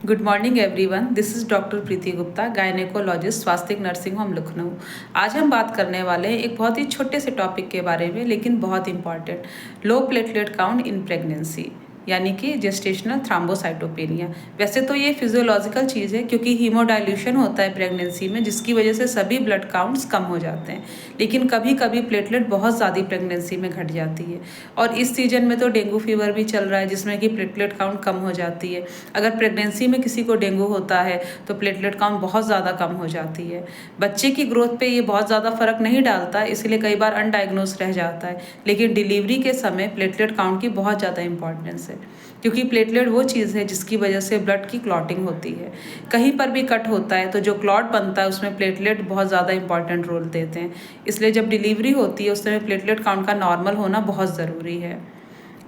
Good morning everyone, this is doctor Preeti Gupta, gynaecologist, Swastik nursing home Lucknow. आज हम बात करने वाले हैं एक बहुत ही छोटे से टॉपिक के बारे में, लेकिन बहुत important, low platelet count in pregnancy, यानी कि जेस्टेशनल थ्राम्बोसाइटोपेनिया। वैसे तो ये फिजियोलॉजिकल चीज़ है, क्योंकि हीमोडाइल्यूशन होता है प्रेगनेंसी में, जिसकी वजह से सभी ब्लड काउंट्स कम हो जाते हैं। लेकिन कभी कभी प्लेटलेट बहुत ज़्यादा प्रेगनेंसी में घट जाती है, और इस सीजन में तो डेंगू फीवर भी चल रहा है, जिसमें कि प्लेटलेट काउंट कम हो जाती है। अगर प्रेगनेंसी में किसी को डेंगू होता है तो प्लेटलेट काउंट बहुत ज़्यादा कम हो जाती है। बच्चे की ग्रोथ पे ये बहुत ज़्यादा फर्क नहीं डालता है, इसलिए कई बार अनडायग्नोज रह जाता है। लेकिन डिलीवरी के समय प्लेटलेट काउंट की बहुत ज़्यादा इंपॉर्टेंस है, क्योंकि प्लेटलेट वो चीज़ है जिसकी वजह से ब्लड की क्लॉटिंग होती है। कहीं पर भी कट होता है तो जो क्लॉट बनता है उसमें प्लेटलेट बहुत ज़्यादा इंपॉर्टेंट रोल देते हैं। इसलिए जब डिलीवरी होती है उस समय प्लेटलेट काउंट का नॉर्मल होना बहुत ज़रूरी है।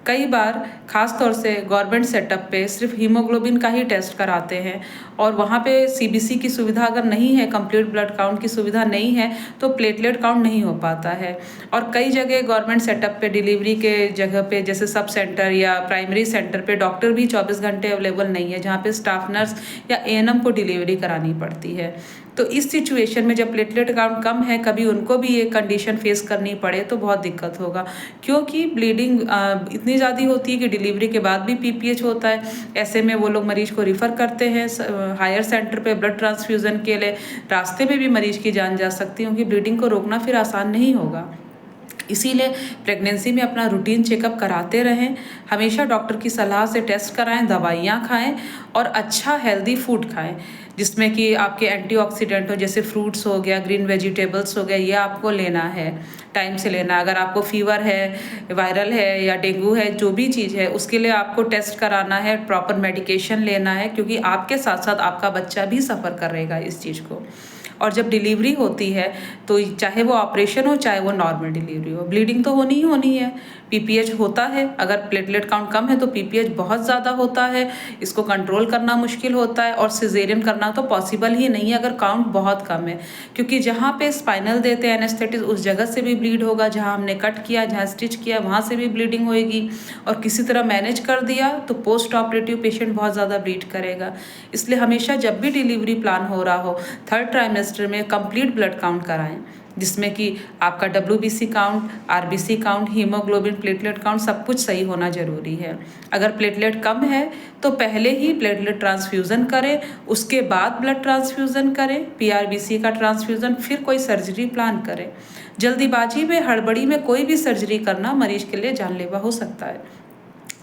कई बार खास तौर से गवर्नमेंट सेटअप पे सिर्फ हीमोग्लोबिन का ही टेस्ट कराते हैं, और वहाँ पे सीबीसी की सुविधा अगर नहीं है, कंप्लीट ब्लड काउंट की सुविधा नहीं है, तो प्लेटलेट काउंट नहीं हो पाता है। और कई जगह गवर्नमेंट सेटअप पे डिलीवरी के जगह पे, जैसे सब सेंटर या प्राइमरी सेंटर पे, डॉक्टर भी 24 घंटे अवेलेबल नहीं है, जहाँ पे स्टाफ नर्स या एएनएम को डिलीवरी करानी पड़ती है। तो इस सिचुएशन में जब प्लेटलेट काउंट कम है, कभी उनको भी ये कंडीशन फेस करनी पड़े तो बहुत दिक्कत होगा, क्योंकि ब्लीडिंग इतनी ज़्यादा होती है कि डिलीवरी के बाद भी पीपीएच होता है। ऐसे में वो लोग मरीज को रिफ़र करते हैं हायर सेंटर पे ब्लड ट्रांसफ्यूज़न के लिए। रास्ते में भी मरीज की जान जा सकती है, क्योंकि ब्लीडिंग को रोकना फिर आसान नहीं होगा। इसीलिए प्रेगनेंसी में अपना रूटीन चेकअप कराते रहें, हमेशा डॉक्टर की सलाह से टेस्ट कराएं, दवाइयाँ खाएं और अच्छा हेल्दी फूड खाएं, जिसमें कि आपके एंटीऑक्सीडेंट हो, जैसे फ्रूट्स हो गया, ग्रीन वेजिटेबल्स हो गए, ये आपको लेना है, टाइम से लेना। अगर आपको फीवर है, वायरल है या डेंगू है, जो भी चीज़ है, उसके लिए आपको टेस्ट कराना है, प्रॉपर मेडिकेशन लेना है, क्योंकि आपके साथ साथ आपका बच्चा भी सफ़र करेगा इस चीज़ को। और जब डिलीवरी होती है तो चाहे वो ऑपरेशन हो, चाहे वो नॉर्मल डिलीवरी हो, ब्लीडिंग तो होनी ही होनी है। पीपीएच होता है, अगर प्लेटलेट काउंट कम है तो पीपीएच बहुत ज़्यादा होता है, इसको कंट्रोल करना मुश्किल होता है, और सिजेरियन करना तो पॉसिबल ही नहीं है अगर काउंट बहुत कम है, क्योंकि जहाँ पे स्पाइनल देते हैं एनेस्थेटिस, उस जगह से भी ब्लीड होगा, जहाँ हमने कट किया, जहाँ स्टिच किया, वहाँ से भी ब्लीडिंग होएगी, और किसी तरह मैनेज कर दिया तो पोस्ट ऑपरेटिव पेशेंट बहुत ज़्यादा ब्लीड करेगा। इसलिए हमेशा जब भी डिलीवरी प्लान हो रहा हो, थर्ड ट्राइमेस्टर में कंप्लीट ब्लड काउंट कराएं, जिसमें कि आपका WBC count, RBC count, haemoglobin, platelet count सब कुछ सही होना जरूरी है। अगर प्लेटलेट कम है तो पहले ही प्लेटलेट ट्रांसफ्यूज़न करें, उसके बाद ब्लड ट्रांसफ्यूज़न करें, PRBC का ट्रांसफ्यूज़न, फिर कोई सर्जरी प्लान करें। जल्दीबाजी में, हड़बड़ी में कोई भी सर्जरी करना मरीज के लिए जानलेवा हो सकता है।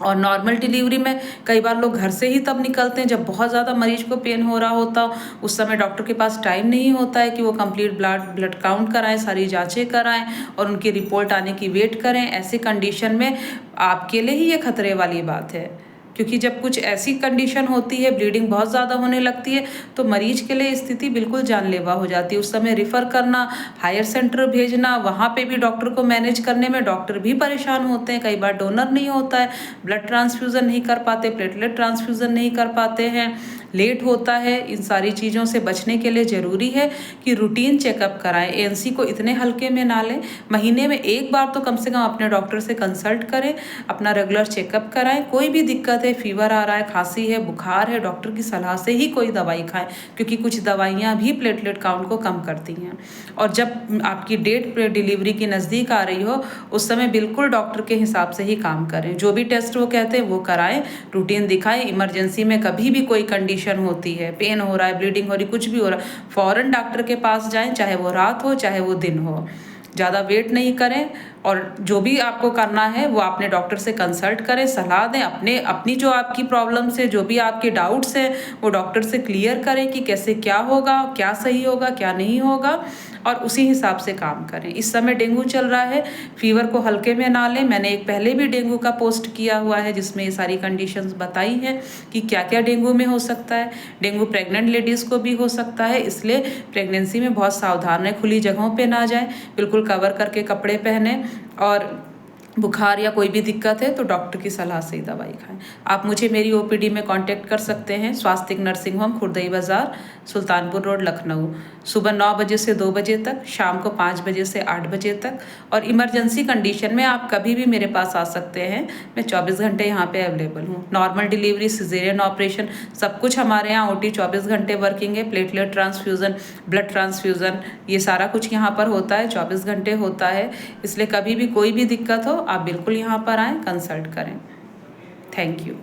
और नॉर्मल डिलीवरी में कई बार लोग घर से ही तब निकलते हैं जब बहुत ज़्यादा मरीज को पेन हो रहा होता, उस समय डॉक्टर के पास टाइम नहीं होता है कि वो कंप्लीट ब्लड काउंट कराएं, सारी जांचें कराएं और उनकी रिपोर्ट आने की वेट करें। ऐसी कंडीशन में आपके लिए ही ये खतरे वाली बात है, क्योंकि जब कुछ ऐसी कंडीशन होती है, ब्लीडिंग बहुत ज़्यादा होने लगती है, तो मरीज के लिए स्थिति बिल्कुल जानलेवा हो जाती है। उस समय रिफ़र करना, हायर सेंटर भेजना, वहाँ पे भी डॉक्टर को मैनेज करने में डॉक्टर भी परेशान होते हैं। कई बार डोनर नहीं होता है, ब्लड ट्रांसफ्यूज़न नहीं कर पाते, प्लेटलेट ट्रांसफ्यूज़न नहीं कर पाते हैं, लेट होता है। इन सारी चीज़ों से बचने के लिए ज़रूरी है कि रूटीन चेकअप कराएं, ANC को इतने हल्के में ना लें। महीने में एक बार तो कम से कम अपने डॉक्टर से कंसल्ट करें, अपना रेगुलर चेकअप कराएं। कोई भी दिक्कत है, फीवर आ रहा है, खांसी है, बुखार है, डॉक्टर की सलाह से ही कोई दवाई खाएं, क्योंकि कुछ दवाइयाँ भी प्लेटलेट काउंट को कम करती हैं। और जब आपकी डेट डिलीवरी की नज़दीक आ रही हो, उस समय बिल्कुल डॉक्टर के हिसाब से ही काम करें। जो भी टेस्ट वो कहते हैं वो कराएं, रूटीन दिखाएं। इमरजेंसी में कभी भी कोई कंडीशन होती है, पेन हो रहा है, ब्लीडिंग हो रही, कुछ भी हो रहा है, फ़ौरन डॉक्टर के पास जाएं, चाहे वो रात हो चाहे वो दिन हो। ज़्यादा वेट नहीं करें, और जो भी आपको करना है वो अपने डॉक्टर से कंसल्ट करें, सलाह दें, अपनी जो आपकी प्रॉब्लम्स है, जो भी आपके डाउट्स हैं, वो डॉक्टर से क्लियर करें कि कैसे क्या होगा, क्या सही होगा, क्या नहीं होगा, और उसी हिसाब से काम करें। इस समय डेंगू चल रहा है, फीवर को हल्के में ना लें। मैंने एक पहले भी डेंगू का पोस्ट किया हुआ है, जिसमें ये सारी कंडीशंस बताई हैं कि क्या क्या डेंगू में हो सकता है। डेंगू प्रेग्नेंट लेडीज़ को भी हो सकता है, इसलिए प्रेगनेंसी में बहुत सावधान रहें, खुली जगहों पे ना जाएं, बिल्कुल कवर करके कपड़े पहने, और बुखार या कोई भी दिक्कत है तो डॉक्टर की सलाह से ही दवाई खाएं। आप मुझे मेरी ओपीडी में कांटेक्ट कर सकते हैं। स्वास्तिक नर्सिंग होम, खुर्दई बाज़ार, सुल्तानपुर रोड, लखनऊ। सुबह 9 बजे से 2 बजे तक, शाम को 5 बजे से 8 बजे तक। और इमरजेंसी कंडीशन में आप कभी भी मेरे पास आ सकते हैं। मैं 24 घंटे यहाँ पे अवेलेबल हूँ। नॉर्मल डिलीवरी, सिजेरियन ऑपरेशन, सब कुछ हमारे यहाँ ओटी 24 घंटे वर्किंग है। प्लेटलेट ट्रांसफ्यूज़न, ब्लड ट्रांसफ्यूज़न, ये सारा कुछ यहाँ पर होता है, 24 घंटे होता है। इसलिए कभी भी कोई भी दिक्कत हो आप बिल्कुल यहाँ पर आएँ, कंसल्ट करें। Thank you.